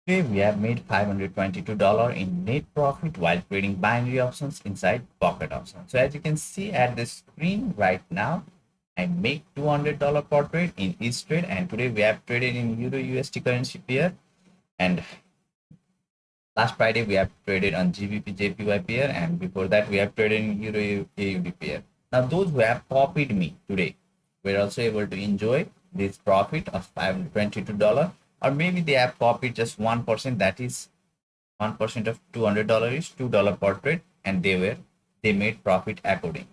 Today we have made $522 in net profit while trading binary options inside pocket options. So as you can see at the screen right now, I make $200 per trade in each trade, and today we have traded in Euro USD currency pair, and last Friday we have traded on GBP JPY pair, and before that we have traded in Euro AUD pair. Now those who have copied me today were also able to enjoy this profit of $522, or maybe they have copied just 1%, that is 1% of $200 is $2 per trade, and they made profit accordingly.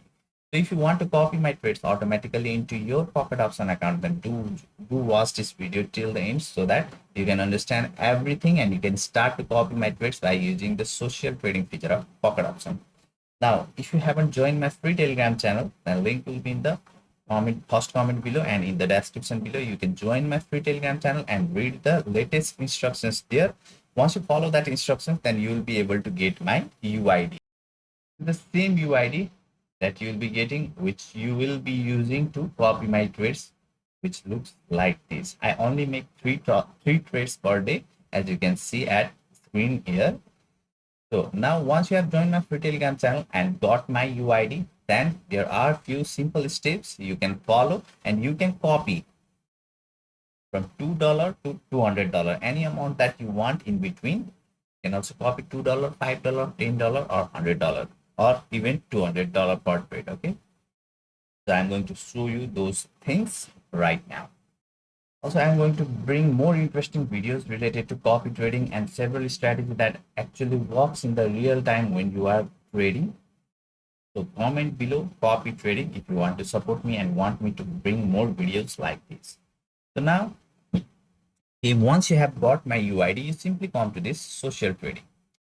So if you want to copy my trades automatically into your pocket option account, then do watch this video till the end so that you can understand everything and you can start to copy my trades by using the social trading feature of pocket option. Now, if you haven't joined my free Telegram channel, then link will be in the first comment below, and in the description below. You can join my free Telegram channel and read the latest instructions there. Once you follow that instructions, then you will be able to get my UID. The same UID that you will be getting, which you will be using to copy my trades, which looks like this. I only make three trades per day, as you can see at screen here. So now once you have joined my free Telegram channel and got my UID, then there are few simple steps you can follow, and you can copy from $2 to $200, any amount that you want in between. You can also copy $2, $5, $10, or $100, or even $200 per trade. Okay, so I'm going to show you those things right now. Also, I'm going to bring more interesting videos related to copy trading and several strategies that actually works in the real time when you are trading. So comment below copy trading if you want to support me and want me to bring more videos like this. So now, if once you have got my UID, you simply come to this social trading,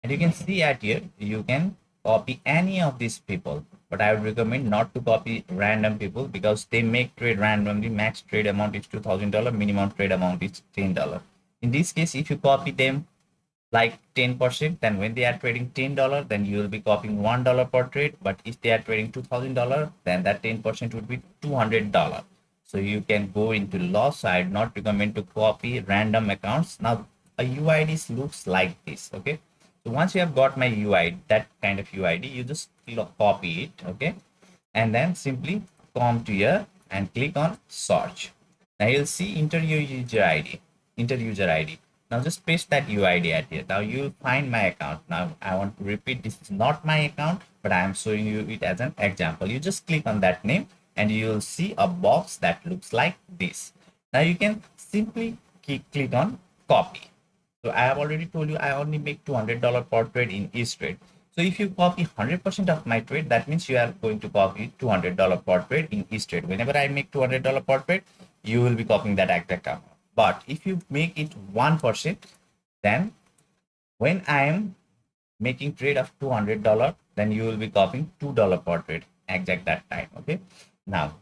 and you can see at here you can copy any of these people, but I would recommend not to copy random people because they make trade randomly. Max trade amount is $2,000, minimum trade amount is $10. In this case, if you copy them like 10%, then when they are trading $10, then you will be copying $1 per trade. But if they are trading $2,000, then that 10% would be $200. So you can go into loss. So I would not recommend to copy random accounts. Now a UID looks like this. Okay, so once you have got my UID, that kind of UID, you just copy it. Okay, and then simply come to here and click on search. Now you'll see enter your user ID. Enter user ID. Now just paste that UID at here. Now you'll find my account. Now I want to repeat, this is not my account, but I am showing you it as an example. You just click on that name and you'll see a box that looks like this. Now you can simply click on copy. So I have already told you I only make $200 per trade in each trade. So if you copy 100% of my trade, that means you are going to copy $200 per trade in each trade. Whenever I make $200 per trade, you will be copying that exact amount. But if you make it 1%, then when I am making trade of $200, then you will be copying $2 per trade exact that time. Okay. Now,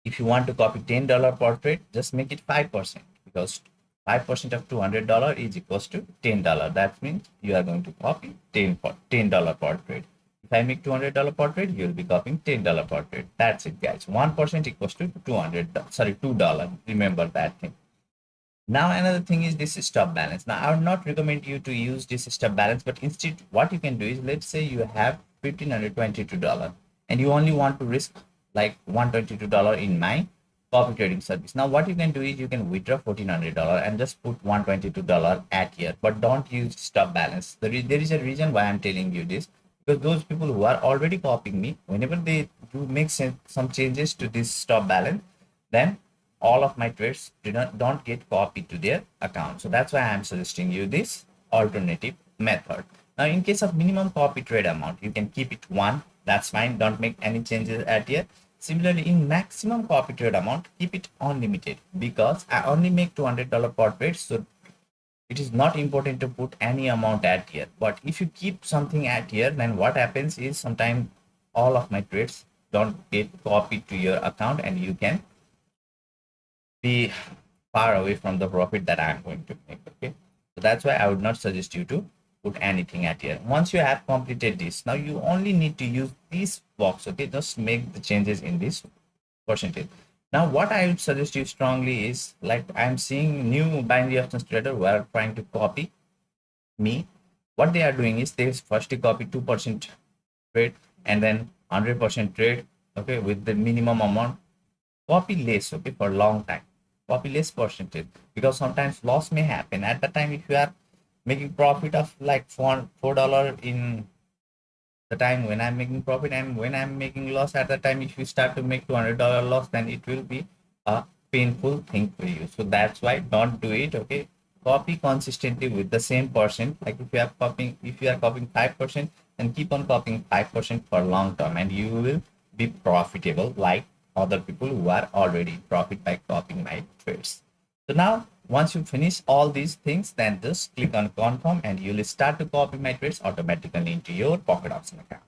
if you want to copy $10 per trade, just make it 5%, because 5% of $200 is equals to $10. That means you are going to copy $10 per trade. If I make $200 per trade, you will be copying $10 per trade. That's it, guys. 1% equals to $200. Remember that thing. Now another thing is this stop balance. Now I would not recommend you to use this stop balance, but instead what you can do is, let's say you have $1,522 and you only want to risk like $122 in my copy trading service. Now what you can do is you can withdraw $1,400 and just put $122 at here, but don't use stop balance. There is a reason why I'm telling you this, because those people who are already copying me, whenever they do make some changes to this stop balance, then all of my trades don't get copied to their account. So that's why I'm suggesting you this alternative method. Now in case of minimum copy trade amount, you can keep it one, that's fine, don't make any changes at here. Similarly, in maximum copy trade amount, keep it unlimited, because I only make $200 per trade, so it is not important to put any amount at here. But if you keep something at here, then what happens is sometimes all of my trades don't get copied to your account and you can be far away from the profit that I'm going to make. Okay, so that's why I would not suggest you to put anything at here. Once you have completed this, now you only need to use this box. Okay, just make the changes in this percentage. Now, what I would suggest you strongly is, like, I'm seeing new binary options trader who are trying to copy me. What they are doing is they first copy 2% trade and then 100% trade, okay, with the minimum amount. Copy less, okay, for a long time. Copy less percentage, because sometimes loss may happen at the time. If you are making profit of like $4 in the time when I'm making profit, and when I'm making loss at the time, if you start to make $200 loss, then it will be a painful thing for you. So that's why don't do it. Okay, copy consistently with the same percent. Like if you are copying 5%, then keep on copying 5% for long term, and you will be profitable like other people who are already profit by copying my trades. So now, once you finish all these things, then just click on confirm and you'll start to copy my trades automatically into your pocket option account.